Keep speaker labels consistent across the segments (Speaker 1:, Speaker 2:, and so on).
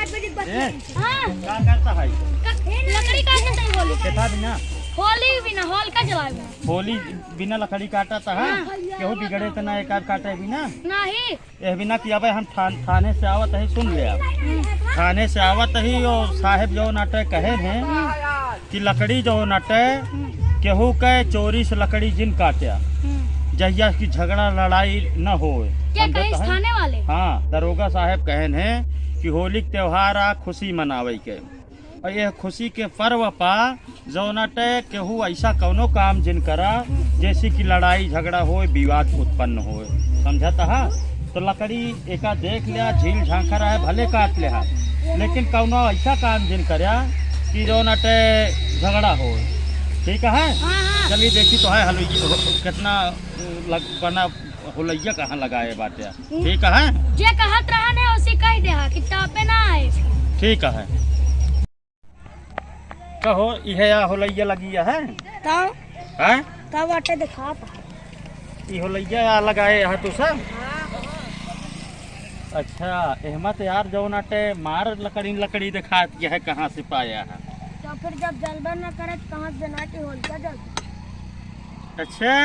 Speaker 1: क्या करता है?
Speaker 2: लकड़ी काटने से होली
Speaker 1: कैसा बिना
Speaker 2: बिना होल का जलावे
Speaker 1: होली बिना लकड़ी काटा था केहू बिगड़े तो ना एक आध काटे बिना
Speaker 2: नहीं
Speaker 1: यह बिना कि अब हम थाने से आवत है सुन लिया थाने से आवत ही और साहेब जो नाटे कहे हैं कि लकड़ी जो नाटे केहू के चोरी से लकड़ी जिन काटा जहिया की झगड़ा लड़ाई न हो
Speaker 2: थाने वाले।
Speaker 1: हाँ दरोगा साहेब कहन है कि होली के त्योहार आ खुशी मनावे के और यह खुशी के पर्व पा जो नटे केहू ऐसा कौनो काम जिन करा जैसे कि लड़ाई झगड़ा हो विवाद उत्पन्न हो समझता है तो लकड़ी एका देख लिया झील झांका रहा है भले काट लिया लेकिन कौनो ऐसा काम जिन करा कि जो नटे झगड़ा हो ठीक है। चलिए देखी तो है हलुइया कितना बना होलैया कहाँ लगाए बाटे ठीक है
Speaker 2: जे कहत रहा ने उसी कह दे कि तापे ना आए
Speaker 1: ठीक है कहो यह होलैया लगी है
Speaker 2: तब बाटे दिखाता
Speaker 1: ये होलैया लगाए है तू सब अच्छा अहमद यार जो नाटे मार लकड़ी दिखा है कहाँ से पाया है
Speaker 2: तो फिर जब जलबा न करे कहाँ से बना के होल का जल
Speaker 1: अच्छा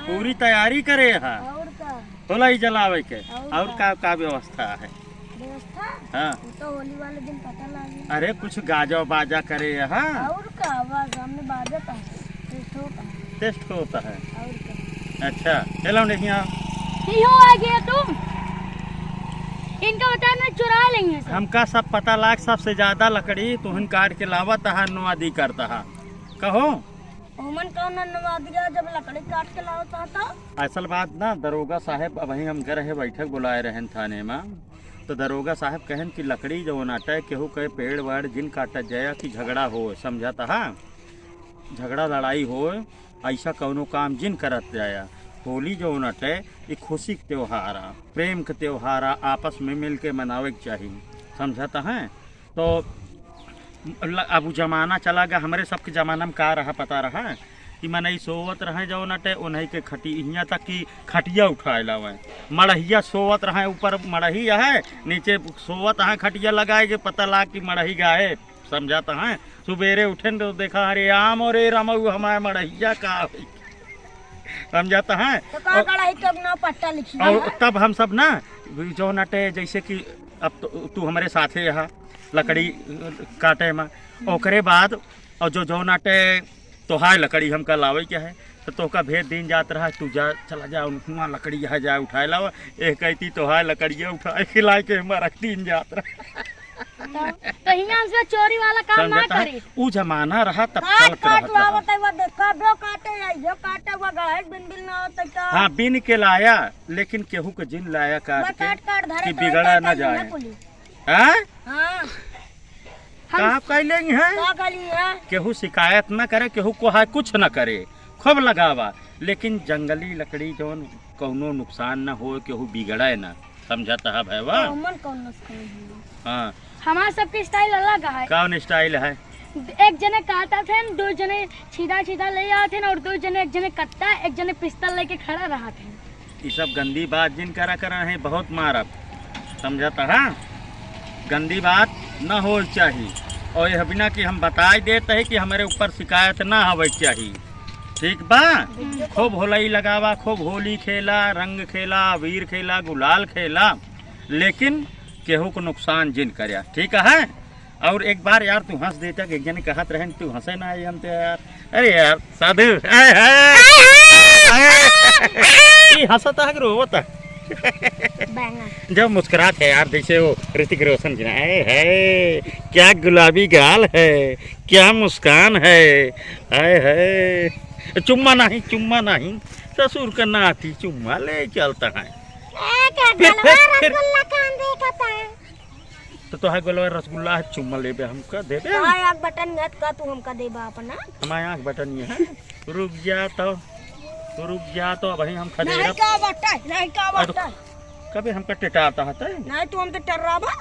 Speaker 1: पूरी तैयारी करे है
Speaker 2: और का
Speaker 1: होलई जलावे के और का व्यवस्था है
Speaker 2: व्यवस्था
Speaker 1: हाँ
Speaker 2: तो होली वाले दिन पता लगे
Speaker 1: अरे कुछ गाजा बाजा करे है
Speaker 2: और का आवाज हमने बाजता है
Speaker 1: टेस्ट होता है
Speaker 2: और का
Speaker 1: अच्छा चलो नहीं
Speaker 2: हो आ गया तुम इनका बता ना चुरा लेंगे सब।
Speaker 1: हमका सब पता लाग सबसे ज्यादा लकड़ी तुहन काट के लावत है नवादी करता है कहो
Speaker 2: ओमन कौन नवादिया जब लकड़ी काट के लावता था
Speaker 1: असल बात ना दरोगा साहब अब हम घर है बैठक बुलाए रहन थाने में तो दरोगा साहब कहन कि लकड़ी जो नाटा केहू के पेड़ वेड़ जिन काटा जाया कि झगड़ा हो समझाता है झगड़ा लड़ाई हो ऐसा कौनो काम जिन करत जाया होली जो नटे ये खुशी के त्योहार आ प्रेम के त्योहार आ आपस में मिल के मनावे के चाहिए समझाता है तो अब जमाना चला गया हमारे सबके जमाना में का रहा पता रहा कि मनई सोवत रहे जो नटे उन्हीं के खटी यहाँ तक कि खटिया उठाए लावे मड़हिया सोवत रहे ऊपर मड़ही है नीचे सोवत है खटिया लगाए के पता लाग कि मड़ही गाए समझाता है सुबेरे उठे तो देखा अरे आम और रमऊ हमारे मड़हिया का समझाता है और तब हम सब ना जो नटे जैसे कि अब तू हमारे साथे यहाँ लकड़ी काटे में ओकरे बाद और जो नाटे तोहार लकड़ी हमका लावे क्या है तो तोहका भेद दिन जात रहा तू जा चला जा वहाँ लकड़ी यहाँ जा उठाए लावा एक कहती तोहार लकड़िया उठाए खिलाए के हमारा दिन जात रहा
Speaker 2: तो हिंगा चोरी वाला काम ना करे
Speaker 1: ऊ जमाना रहा तब चलत रहा हाँ बिन के लाया लेकिन केहू के जिन लाया काट के कि बिगड़ा न जाए कहा कह लेंगे है केहू शिकायत न करे केहू को है कुछ न करे खूब लगावा लेकिन जंगली लकड़ी जो कौनो नुकसान न हो केहू बिगड़े न समझता है भैया हाँ
Speaker 2: हमारा सबके स्टाइल अलग है
Speaker 1: कौन स्टाइल है
Speaker 2: एक जने काटा थे दो जने छीदा ले आते और दो जने एक जने कट्टा एक जने पिस्तल लेके खड़ा रहा थे
Speaker 1: ये सब गंदी बात जिन करा है बहुत मारब समझता है गंदी बात न हो चाहिए और यह बिना कि हम बताए देते हैं कि हमारे ऊपर शिकायत ना होवे चाहिए ठीक बा खूब होली लगावा खूब होली खेला रंग खेला वीर खेला गुलाल खेला लेकिन केहू को नुकसान जिन करया ठीक है। और एक बार यार तू हंस देता कि एक जने कहत रहे तू हंसे ना हम तो यार अरे यार साधु हंसता है रोता जब मुस्कुराते है यार जैसे वो ऋतिक रोशन की है क्या गुलाबी गाल है क्या मुस्कान है चुम्मा नहीं ससुर का नाती चुम्मा ले चलता है तो है गोलवा रसगुल्ला है चुम्मा लेबे हमका देबे
Speaker 2: आँख बटन मत का तू हमका देबा अपना
Speaker 1: हमारे आँख बटन ये है रुक जा तो भाई हम खदे
Speaker 2: नहीं का बटा
Speaker 1: कभी हमका टेटाता है
Speaker 2: नहीं तू हम तो टर्राबा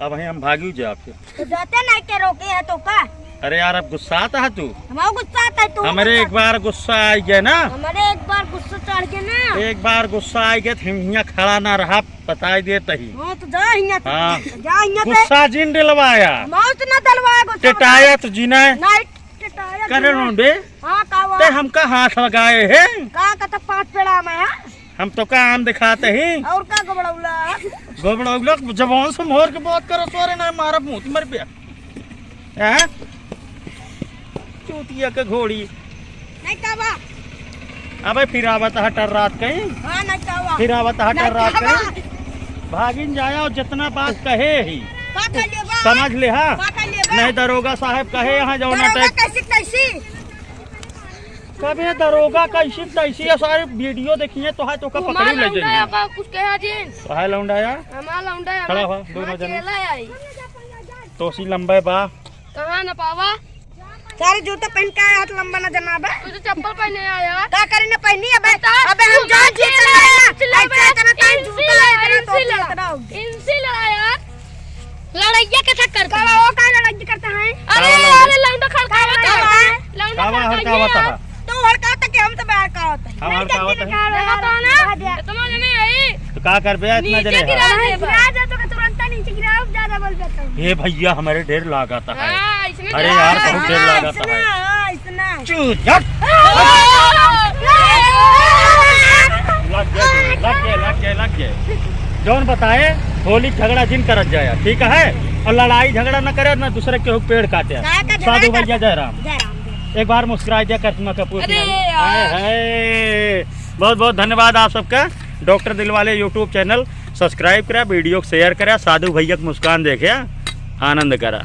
Speaker 1: अब हम भागी जा फिर
Speaker 2: तो जाते नहीं के रोके है तो का
Speaker 1: अरे यार अब गुस्सा आता है तू
Speaker 2: हमारा गुस्सा आता है तू
Speaker 1: हमारे एक बार गुस्सा आई गया ना
Speaker 2: हमारे एक बार गुस्सा चढ़ गया ना
Speaker 1: एक बार गुस्सा आई गया तो हम यहाँ खड़ा ना रहा बताई देते ही।
Speaker 3: हाँ तो जा हियां तो
Speaker 1: हाँ।
Speaker 3: जा हियां तो
Speaker 1: गुस्सा जिन दिलवाया
Speaker 3: मौत ना दलवाए गुस्सा
Speaker 1: टिटाया तो जीना
Speaker 3: नहीं टिटाया
Speaker 1: करे बे
Speaker 3: हाँ कावा
Speaker 1: ते हमका हाथ लगाए हैं
Speaker 3: का तो 5 पेड़ा में है
Speaker 1: हम तो का आम दिखाते हैं
Speaker 3: और का गबड़ौला
Speaker 1: गोबड़ा लोग जवान से मोहर के बात करो तोरे ना मारा मुंह मर पे हैं चूतिया के घोड़ी
Speaker 3: नहीं कावा
Speaker 1: अबे फिर आवत हटर रात कहीं
Speaker 3: हाँ नहीं कावा
Speaker 1: फिर आवत हटर
Speaker 3: नहीं
Speaker 1: रात
Speaker 3: कावा
Speaker 1: कहीं भागिन जाया और जितना बात कहे ही
Speaker 3: का कर ले बा
Speaker 1: समझ ले हाँ
Speaker 3: का कर ले बा
Speaker 1: नहीं दरोगा साहब कहे यहाँ जाओ ना
Speaker 3: दरोगा कैसी कैसी
Speaker 1: कभी दरोगा कैसी तैसी है सारी वीडियो देखिए तो है तो का पकड़ी ले जाइए
Speaker 2: कुछ कहा जिन
Speaker 1: तो है लौंडाया
Speaker 2: हमारा लौंडा है
Speaker 1: खड़ा हुआ दोनों जने
Speaker 2: अकेला आई
Speaker 1: तो सी लंबे बा
Speaker 2: कहाँ न पावा
Speaker 3: सारे जूता पहन के हाथ लंबा ना जनाब
Speaker 2: तू तो चप्पल पहने आया
Speaker 3: का करे ना पहनी अबे अबे हम जान जीत लेना ऐसा इतना टाइम जूता इतना तो इतना होगी
Speaker 2: इनसे लड़ाया लड़ाइया के चक्कर
Speaker 3: का वो का लड़ाई करता है
Speaker 2: अरे अरे लौंडा खड़कावत है लौंडा
Speaker 1: कावा हड़कावत है
Speaker 3: तो हड़का तक हम तो बैठ का होता है
Speaker 1: हम हड़कावत है
Speaker 2: देखा तो ना तुम्हारे में आई
Speaker 1: तो का कर बे इतना जने है
Speaker 3: गिरा जा तो तुरंत नीचे गिराओ ज्यादा बोल देता हूं
Speaker 1: ये भैया हमारे ढेर लगाता है
Speaker 2: हां इसमें
Speaker 1: अरे यार बहुत ढेर लगाता है
Speaker 3: हां इतना
Speaker 1: चूत झट लग गए जौन बताए होली झगड़ा जिन करत जाया ठीक है और लड़ाई झगड़ा न करे ना दूसरे के पेड़ काटे साधु भैया जयराम एक बार मुस्कुरा दिया करिश्मा कपूर बहुत बहुत धन्यवाद आप सबका doctor Dilwale YouTube channel subscribe करा वीडियो शेयर करा साधु भैया मुस्कान देखे आनंद करा।